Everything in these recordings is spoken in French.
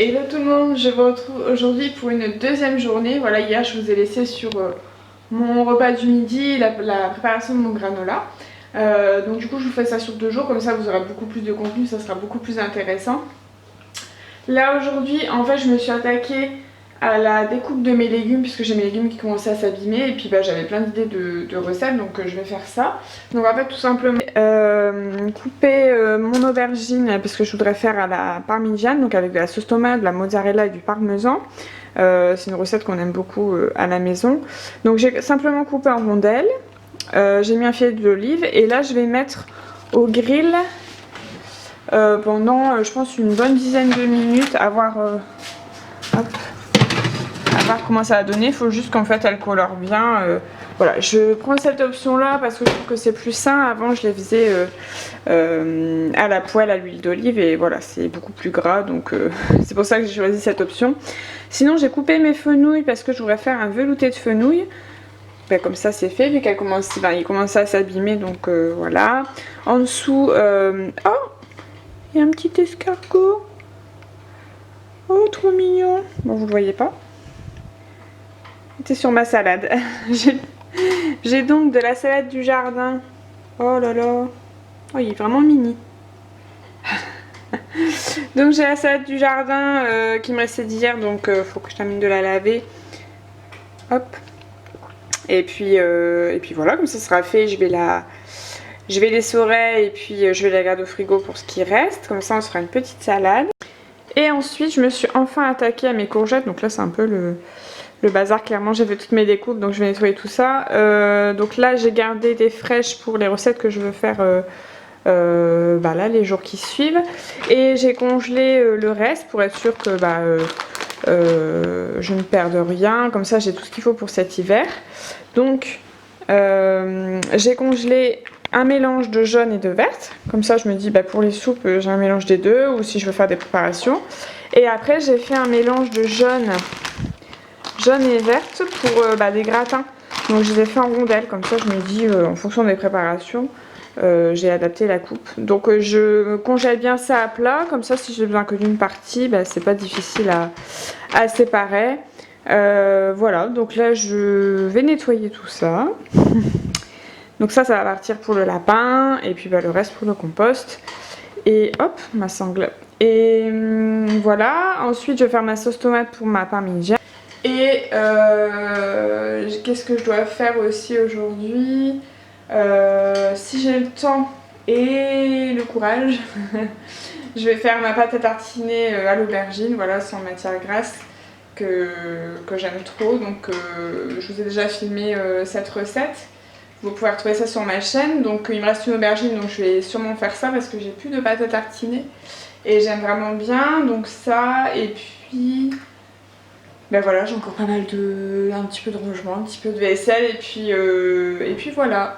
Hello tout le monde, je vous retrouve aujourd'hui pour une deuxième journée. Voilà, hier je vous ai laissé sur mon repas du midi, la préparation de mon granola. Donc du coup je vous fais ça sur 2 jours, comme ça vous aurez beaucoup plus de contenu, ça sera beaucoup plus intéressant. Là aujourd'hui en fait je me suis attaquée à la découpe de mes légumes puisque j'ai mes légumes qui commençaient à s'abîmer et puis j'avais plein d'idées de recettes, donc je vais faire ça. Donc en fait tout simplement couper mon aubergine parce que je voudrais faire à la parmigiane, donc avec de la sauce tomate, de la mozzarella et du parmesan. C'est une recette qu'on aime beaucoup à la maison. Donc j'ai simplement coupé en rondelles, j'ai mis un filet d'olive et là je vais mettre au grill pendant je pense une bonne dizaine de minutes à voir comment ça va donner. Il faut juste qu'en fait elle colore bien. Voilà, je prends cette option là parce que je trouve que c'est plus sain. Avant je les faisais à la poêle à l'huile d'olive et voilà, c'est beaucoup plus gras, donc c'est pour ça que j'ai choisi cette option. Sinon j'ai coupé mes fenouilles parce que je voudrais faire un velouté de fenouil. Comme ça c'est fait vu qu'elle commence, il commence à s'abîmer, donc voilà. En dessous, oh, il y a un petit escargot. Oh, trop mignon. Bon, vous le voyez pas. C'était sur ma salade. J'ai donc de la salade du jardin. Oh là là. Oh, il est vraiment mini. Donc j'ai la salade du jardin qui me restait d'hier, donc faut que je termine de la laver. Hop. Et puis voilà, comme ça sera fait, je vais l'essorer et puis je vais la garder au frigo pour ce qui reste. Comme ça on se fera une petite salade. Et ensuite je me suis enfin attaquée à mes courgettes. Donc là c'est un peu le bazar, clairement j'ai fait toutes mes découpes, donc je vais nettoyer tout ça. Donc là j'ai gardé des fraîches pour les recettes que je veux faire là les jours qui suivent. Et j'ai congelé le reste pour être sûr que je ne perde rien. Comme ça j'ai tout ce qu'il faut pour cet hiver. Donc j'ai congelé un mélange de jaune et de verte. Comme ça je me dis pour les soupes j'ai un mélange des deux, ou si je veux faire des préparations. Et après j'ai fait un mélange de jaune et verte pour des gratins. Donc je les ai fait en rondelles, comme ça je me dis en fonction des préparations j'ai adapté la coupe. Donc je congèle bien ça à plat, comme ça si j'ai besoin que d'une partie, c'est pas difficile à séparer. Voilà, donc là je vais nettoyer tout ça. Donc ça va partir pour le lapin et puis le reste pour le compost. Et hop, ma sangle. Et voilà, ensuite je vais faire ma sauce tomate pour ma parmigiane. Et qu'est-ce que je dois faire aussi aujourd'hui? Si j'ai le temps et le courage, je vais faire ma pâte à tartiner à l'aubergine, voilà, sans matière grasse, que j'aime trop. Donc je vous ai déjà filmé cette recette. Vous pouvez retrouver ça sur ma chaîne. Donc il me reste une aubergine, donc je vais sûrement faire ça parce que j'ai plus de pâte à tartiner. Et j'aime vraiment bien, donc ça, et puis... voilà, j'ai encore pas mal un petit peu de rangement, un petit peu de vaisselle et puis voilà.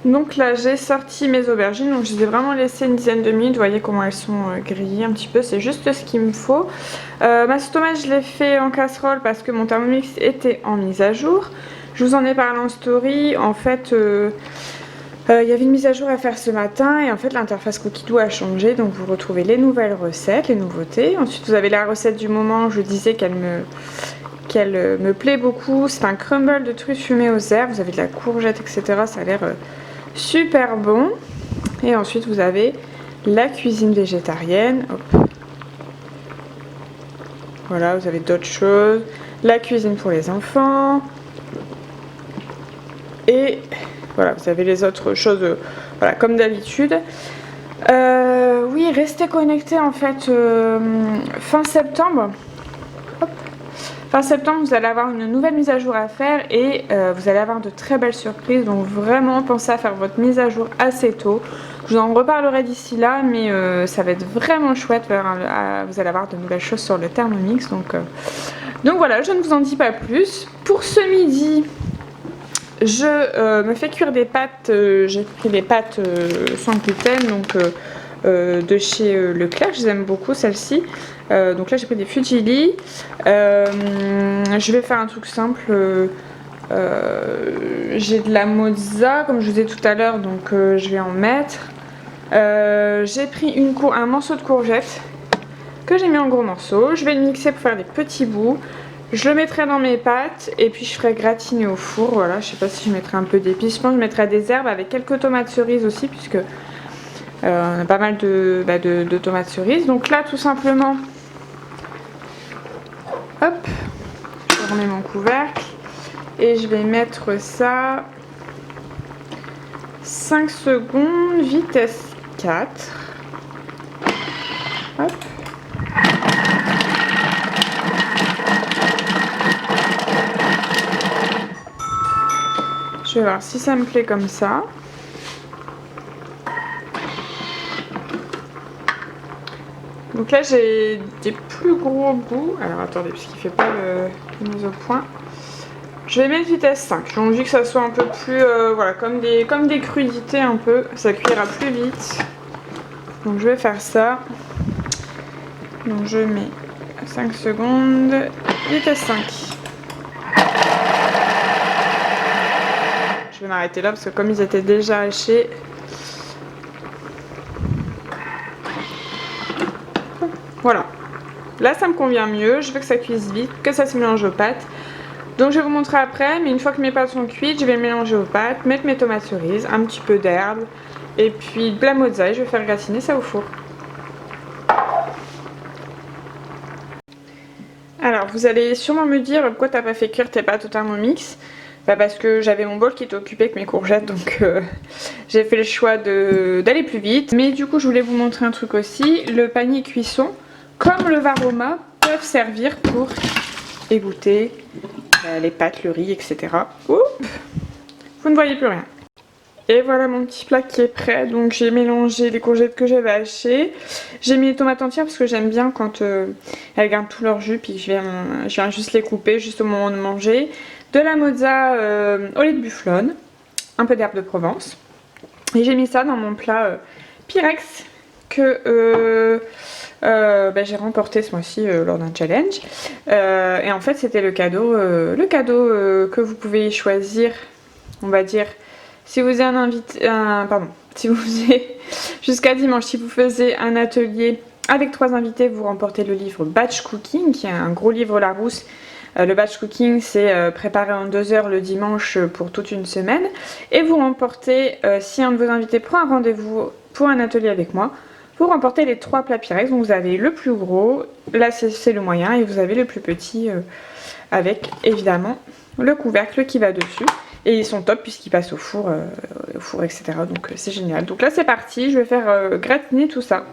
Donc là j'ai sorti mes aubergines, donc je les ai vraiment laissées une dizaine de minutes. Vous voyez comment elles sont grillées un petit peu, c'est juste ce qu'il me faut. Ma sauce tomate je l'ai fait en casserole parce que mon Thermomix était en mise à jour. Je vous en ai parlé en story, en fait... il y avait une mise à jour à faire ce matin et en fait l'interface Cookidoo a changé, donc vous retrouvez les nouvelles recettes, les nouveautés. Ensuite vous avez la recette du moment, je disais qu'elle me plaît beaucoup. C'est un crumble de truffes fumées aux herbes, vous avez de la courgette, etc. Ça a l'air super bon. Et ensuite vous avez la cuisine végétarienne. Hop. Voilà, vous avez d'autres choses. La cuisine pour les enfants. Et... voilà, vous avez les autres choses, voilà, comme d'habitude. Oui, restez connectés en fait fin septembre. Hop. Fin septembre, vous allez avoir une nouvelle mise à jour à faire et vous allez avoir de très belles surprises. Donc vraiment, pensez à faire votre mise à jour assez tôt. Je vous en reparlerai d'ici là, mais ça va être vraiment chouette. Vous allez avoir de nouvelles choses sur le Thermomix. Donc voilà, je ne vous en dis pas plus. Pour ce midi... je me fais cuire des pâtes, j'ai pris des pâtes sans gluten, donc de chez Leclerc, je les aime beaucoup celles-ci. Donc là j'ai pris des Fugili. Je vais faire un truc simple, j'ai de la mozza comme je vous ai dit tout à l'heure, donc je vais en mettre. J'ai pris un morceau de courgette. que j'ai mis en gros morceaux. Je vais le mixer pour faire des petits bouts. Je le mettrai dans mes pâtes et puis je ferai gratiner au four. Voilà, je sais pas si je mettrai un peu d'épices. Je pense que je mettrai des herbes avec quelques tomates cerises aussi, puisque on a pas mal de tomates cerises. Donc là, tout simplement, hop, je remets mon couvercle et je vais mettre ça 5 secondes, vitesse 4. Hop. Je vais voir si ça me plaît comme ça. Donc là j'ai des plus gros bouts. Alors attendez, parce qu'il ne fait pas le mise au point. Je vais mettre vitesse 5. J'ai envie que ça soit un peu plus, voilà, comme des crudités un peu. Ça cuira plus vite. Donc je vais faire ça. Donc je mets 5 secondes, vitesse 5. Je vais m'arrêter là parce que comme ils étaient déjà hachés, voilà. Là ça me convient mieux, je veux que ça cuise vite, que ça se mélange aux pâtes. Donc je vais vous montrer après, mais une fois que mes pâtes sont cuites, je vais mélanger aux pâtes, mettre mes tomates cerises, un petit peu d'herbe et puis de la mozza et je vais faire gratiner ça au four. Alors vous allez sûrement me dire pourquoi t'as pas fait cuire tes pâtes au Thermomix. Bah parce que j'avais mon bol qui était occupé avec mes courgettes, donc j'ai fait le choix d'aller plus vite. Mais du coup je voulais vous montrer un truc aussi, le panier cuisson, comme le Varoma, peuvent servir pour égoutter les pâtes, le riz, etc. Oups, vous ne voyez plus rien. Et voilà mon petit plat qui est prêt. Donc j'ai mélangé les courgettes que j'avais hachées. J'ai mis les tomates entières parce que j'aime bien quand elles gardent tout leur jus. Puis je viens juste les couper juste au moment de manger. De la mozza au lait de bufflone. Un peu d'herbe de Provence. Et j'ai mis ça dans mon plat Pyrex que j'ai remporté ce mois-ci lors d'un challenge. Et en fait c'était le cadeau que vous pouvez choisir, on va dire. Si vous avez si vous faisiez jusqu'à dimanche, si vous faisiez un atelier avec 3 invités, vous remportez le livre Batch Cooking, qui est un gros livre Larousse. Le batch cooking, c'est préparer en 2 heures le dimanche pour toute une semaine. Et vous remportez, si un de vos invités prend un rendez-vous pour un atelier avec moi, vous remportez les 3 plats Pyrex. Donc vous avez le plus gros, là c'est le moyen, et vous avez le plus petit avec évidemment le couvercle qui va dessus. Et ils sont top puisqu'ils passent au four, etc. Donc c'est génial. Donc là c'est parti, je vais faire gratiner tout ça.